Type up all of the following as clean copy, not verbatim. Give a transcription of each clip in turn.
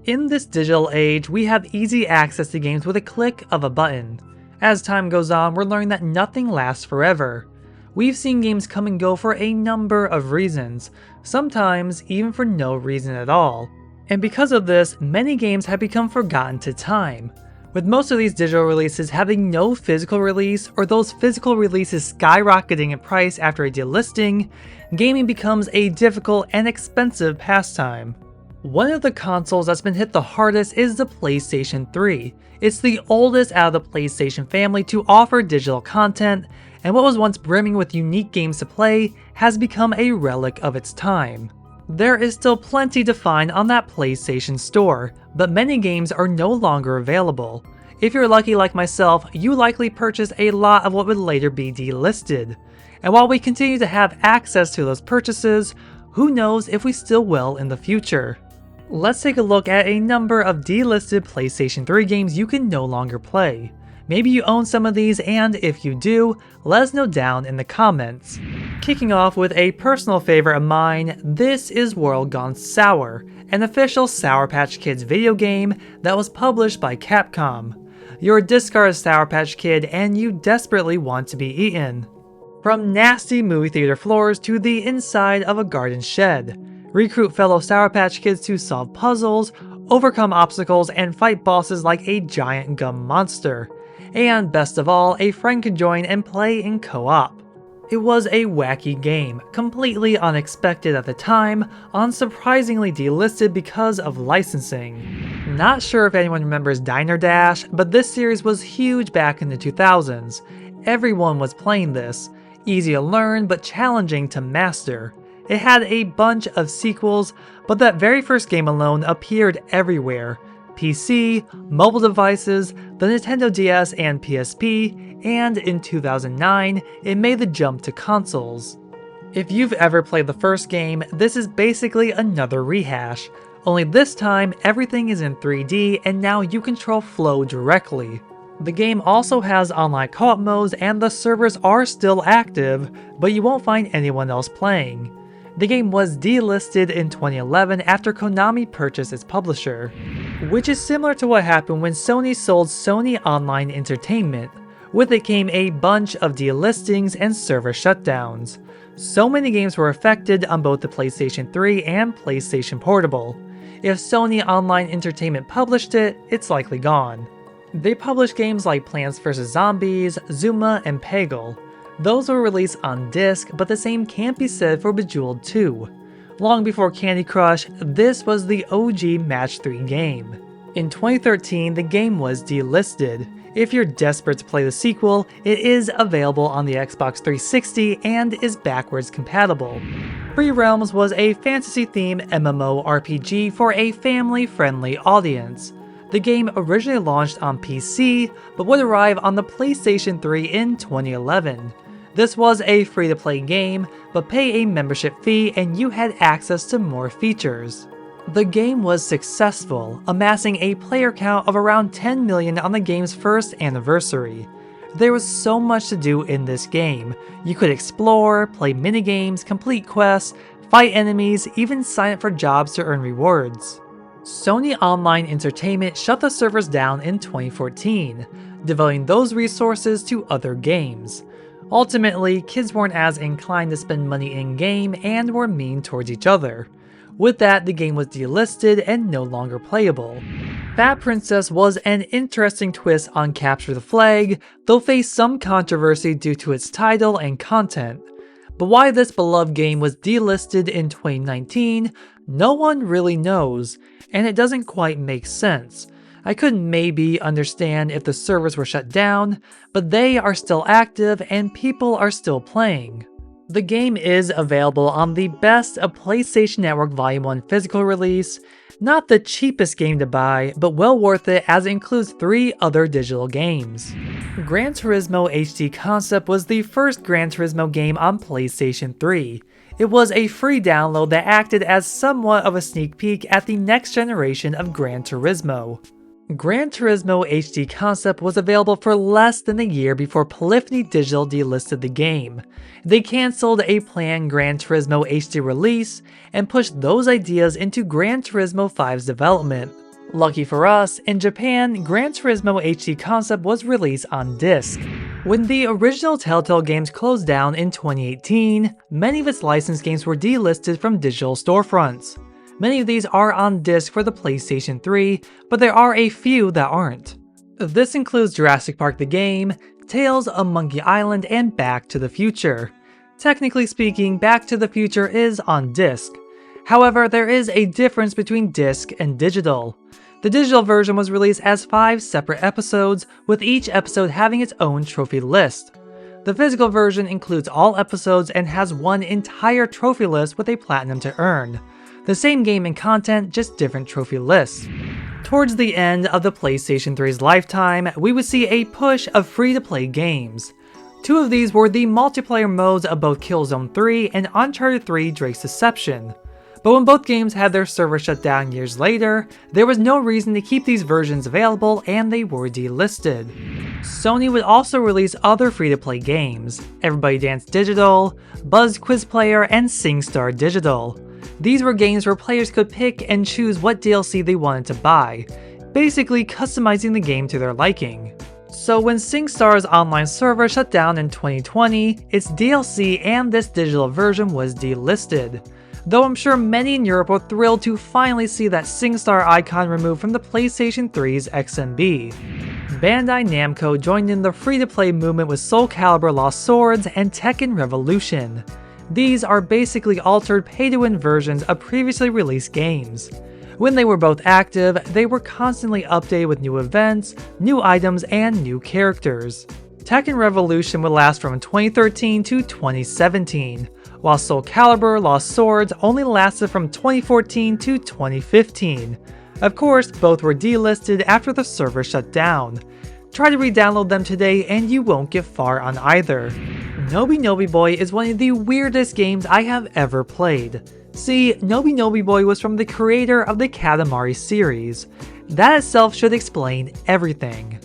In this digital age, we have easy access to games with a click of a button. As time goes on, we're learning that nothing lasts forever. We've seen games come and go for a number of reasons, sometimes even for no reason at all. And because of this, many games have become forgotten to time. With most of these digital releases having no physical release, or those physical releases skyrocketing in price after a delisting, gaming becomes a difficult and expensive pastime. One of the consoles that's been hit the hardest is the PlayStation 3. It's the oldest out of the PlayStation family to offer digital content, and what was once brimming with unique games to play has become a relic of its time. There is still plenty to find on that PlayStation Store, but many games are no longer available. If you're lucky like myself, you likely purchased a lot of what would later be delisted. And while we continue to have access to those purchases, who knows if we still will in the future. Let's take a look at a number of delisted PlayStation 3 games you can no longer play. Maybe you own some of these, and if you do, let us know down in the comments. Kicking off with a personal favorite of mine, this is World Gone Sour, an official Sour Patch Kids video game that was published by Capcom. You're a discarded Sour Patch Kid and you desperately want to be eaten. From nasty movie theater floors to the inside of a garden shed, recruit fellow Sour Patch Kids to solve puzzles, overcome obstacles, and fight bosses like a giant gum monster. And best of all, a friend can join and play in co-op. It was a wacky game, completely unexpected at the time, unsurprisingly delisted because of licensing. Not sure if anyone remembers Diner Dash, but this series was huge back in the 2000s. Everyone was playing this, easy to learn but challenging to master. It had a bunch of sequels, but that very first game alone appeared everywhere. PC, mobile devices, the Nintendo DS and PSP, and in 2009, it made the jump to consoles. If you've ever played the first game, this is basically another rehash, only this time everything is in 3D and now you control flow directly. The game also has online co-op modes and the servers are still active, but you won't find anyone else playing. The game was delisted in 2011 after Konami purchased its publisher, which is similar to what happened when Sony sold Sony Online Entertainment. With it came a bunch of delistings and server shutdowns. So many games were affected on both the PlayStation 3 and PlayStation Portable. If Sony Online Entertainment published it, it's likely gone. They published games like Plants vs. Zombies, Zuma, and Peggle. Those were released on disc, but the same can't be said for Bejeweled 2. Long before Candy Crush, this was the OG Match 3 game. In 2013, the game was delisted. If you're desperate to play the sequel, it is available on the Xbox 360 and is backwards compatible. Free Realms was a fantasy-themed MMORPG for a family-friendly audience. The game originally launched on PC, but would arrive on the PlayStation 3 in 2011. This was a free-to-play game, but pay a membership fee and you had access to more features. The game was successful, amassing a player count of around 10 million on the game's first anniversary. There was so much to do in this game. You could explore, play minigames, complete quests, fight enemies, even sign up for jobs to earn rewards. Sony Online Entertainment shut the servers down in 2014, devoting those resources to other games. Ultimately, kids weren't as inclined to spend money in-game and were mean towards each other. With that, the game was delisted and no longer playable. Fat Princess was an interesting twist on Capture the Flag, though faced some controversy due to its title and content. But why this beloved game was delisted in 2019, no one really knows, and it doesn't quite make sense. I could maybe understand if the servers were shut down, but they are still active and people are still playing. The game is available on the best of PlayStation Network Volume 1 physical release. Not the cheapest game to buy, but well worth it as it includes 3 other digital games. Gran Turismo HD Concept was the first Gran Turismo game on PlayStation 3. It was a free download that acted as somewhat of a sneak peek at the next generation of Gran Turismo. Gran Turismo HD Concept was available for less than a year before Polyphony Digital delisted the game. They cancelled a planned Gran Turismo HD release and pushed those ideas into Gran Turismo 5's development. Lucky for us, in Japan, Gran Turismo HD concept was released on disc. When the original TellTale games closed down in 2018, many of its licensed games were delisted from digital storefronts. Many of these are on disc for the PlayStation 3, but there are a few that aren't. This includes Jurassic Park the game, Tales of Monkey Island, and Back to the Future. Technically speaking, Back to the Future is on disc. However, there is a difference between disc and digital. The digital version was released as 5 separate episodes, with each episode having its own trophy list. The physical version includes all episodes and has one entire trophy list with a platinum to earn. The same game and content, just different trophy lists. Towards the end of the PlayStation 3's lifetime, we would see a push of free-to-play games. 2 of these were the multiplayer modes of both Killzone 3 and Uncharted 3 Drake's Deception. But when both games had their servers shut down years later, there was no reason to keep these versions available and they were delisted. Sony would also release other free-to-play games, Everybody Dance Digital, Buzz Quiz Player, and SingStar Digital. These were games where players could pick and choose what DLC they wanted to buy, basically customizing the game to their liking. So when SingStar's online server shut down in 2020, its DLC and this digital version was delisted. Though I'm sure many in Europe were thrilled to finally see that SingStar icon removed from the PlayStation 3's XMB. Bandai Namco joined in the free-to-play movement with SoulCalibur Lost Swords and Tekken Revolution. These are basically altered pay-to-win versions of previously released games. When they were both active, they were constantly updated with new events, new items, and new characters. Tekken Revolution would last from 2013 to 2017, while SoulCalibur Lost Swords only lasted from 2014 to 2015. Of course, both were delisted after the server shut down. Try to re-download them today and you won't get far on either. Noby Noby Boy is one of the weirdest games I have ever played. See, Noby Noby Boy was from the creator of the Katamari series. That itself should explain everything.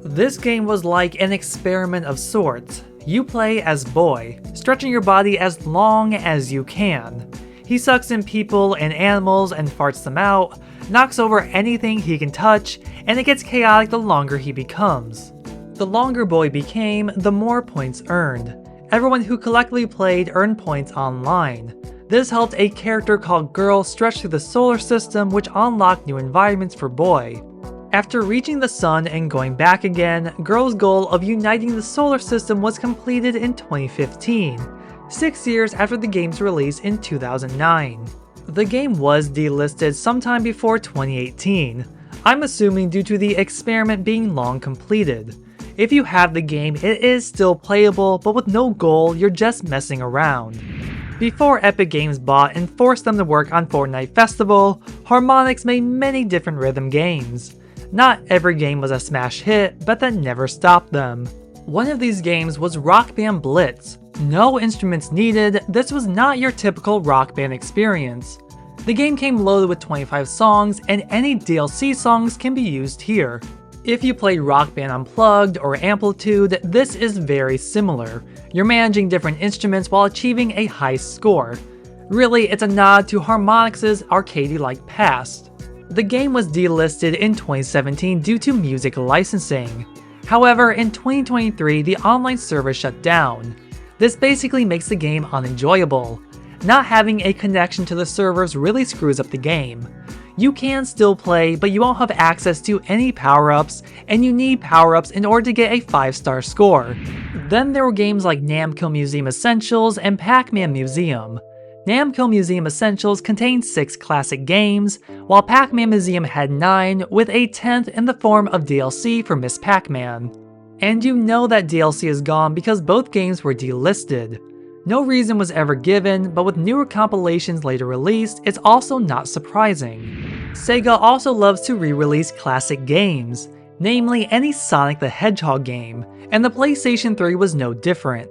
This game was like an experiment of sorts. You play as Boy, stretching your body as long as you can. He sucks in people and animals and farts them out, knocks over anything he can touch, and it gets chaotic the longer he becomes. The longer Boy became, the more points earned. Everyone who collectively played earned points online. This helped a character called Girl stretch through the solar system, which unlocked new environments for Boy. After reaching the sun and going back again, Girl's goal of uniting the solar system was completed in 2015, 6 years after the game's release in 2009. The game was delisted sometime before 2018, I'm assuming due to the experiment being long completed. If you have the game, it is still playable, but with no goal, you're just messing around. Before Epic Games bought and forced them to work on Fortnite Festival, Harmonix made many different rhythm games. Not every game was a smash hit, but that never stopped them. One of these games was Rock Band Blitz. No instruments needed, this was not your typical Rock Band experience. The game came loaded with 25 songs, and any DLC songs can be used here. If you played Rock Band Unplugged or Amplitude, this is very similar. You're managing different instruments while achieving a high score. Really, it's a nod to Harmonix's arcadey-like past. The game was delisted in 2017 due to music licensing. However, in 2023, the online server shut down. This basically makes the game unenjoyable. Not having a connection to the servers really screws up the game. You can still play, but you won't have access to any power-ups, and you need power-ups in order to get a 5-star score. Then there were games like Namco Museum Essentials and Pac-Man Museum. Namco Museum Essentials contained 6 classic games, while Pac-Man Museum had 9, with a 10th in the form of DLC for Miss Pac-Man. And you know that DLC is gone because both games were delisted. No reason was ever given, but with newer compilations later released, it's also not surprising. Sega also loves to re-release classic games, namely any Sonic the Hedgehog game, and the PlayStation 3 was no different.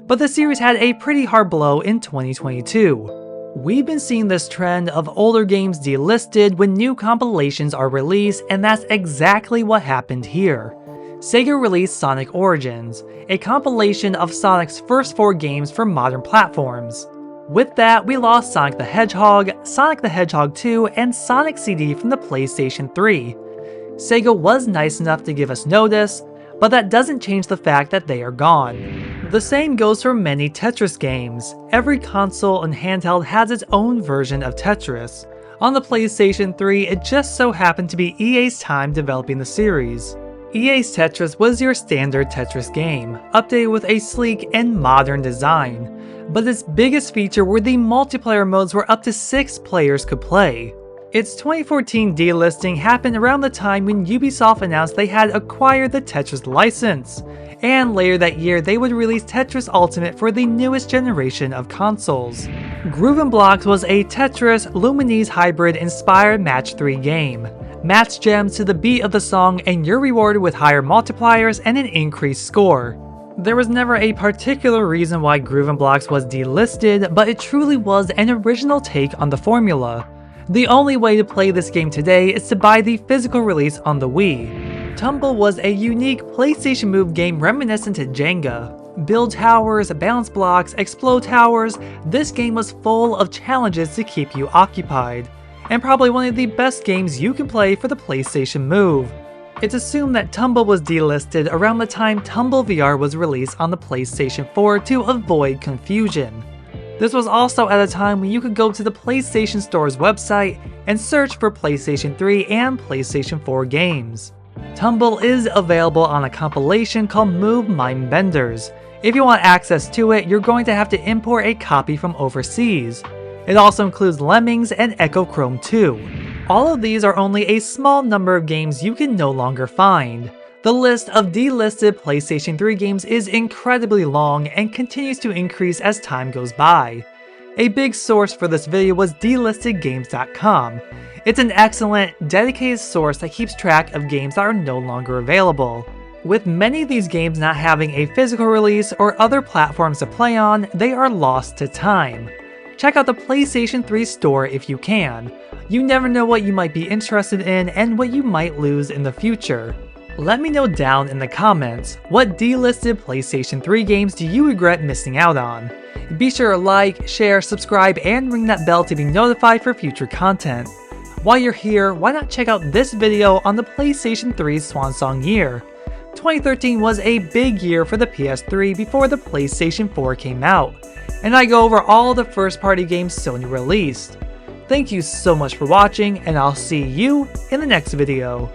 But the series had a pretty hard blow in 2022. We've been seeing this trend of older games delisted when new compilations are released, and that's exactly what happened here. Sega released Sonic Origins, a compilation of Sonic's first 4 games for modern platforms. With that, we lost Sonic the Hedgehog, Sonic the Hedgehog 2, and Sonic CD from the PlayStation 3. Sega was nice enough to give us notice, but that doesn't change the fact that they are gone. The same goes for many Tetris games. Every console and handheld has its own version of Tetris. On the PlayStation 3, it just so happened to be EA's time developing the series. EA's Tetris was your standard Tetris game, updated with a sleek and modern design. But its biggest feature were the multiplayer modes where up to 6 players could play. Its 2014 delisting happened around the time when Ubisoft announced they had acquired the Tetris license, and later that year they would release Tetris Ultimate for the newest generation of consoles. Groovin Blocks was a Tetris Luminese hybrid inspired match 3 game. Match gems to the beat of the song and you're rewarded with higher multipliers and an increased score. There was never a particular reason why Groovin Blocks was delisted, but it truly was an original take on the formula. The only way to play this game today is to buy the physical release on the Wii. Tumble was a unique PlayStation move game reminiscent to Jenga. Build towers, balance blocks, explode towers, this game was full of challenges to keep you occupied, and probably one of the best games you can play for the PlayStation Move. It's assumed that Tumble was delisted around the time Tumble VR was released on the PlayStation 4 to avoid confusion. This was also at a time when you could go to the PlayStation Store's website and search for PlayStation 3 and PlayStation 4 games. Tumble is available on a compilation called Move Mind Benders. If you want access to it, you're going to have to import a copy from overseas. It also includes Lemmings and Echo Chrome 2. All of these are only a small number of games you can no longer find. The list of delisted PlayStation 3 games is incredibly long and continues to increase as time goes by. A big source for this video was DelistedGames.com. It's an excellent, dedicated source that keeps track of games that are no longer available. With many of these games not having a physical release or other platforms to play on, they are lost to time. Check out the PlayStation 3 store if you can. You never know what you might be interested in and what you might lose in the future. Let me know down in the comments, what delisted PlayStation 3 games do you regret missing out on? Be sure to like, share, subscribe, and ring that bell to be notified for future content. While you're here, why not check out this video on the PlayStation 3's swan song year? 2013 was a big year for the PS3 before the PlayStation 4 came out, and I go over all the first-party games Sony released. Thank you so much for watching, and I'll see you in the next video.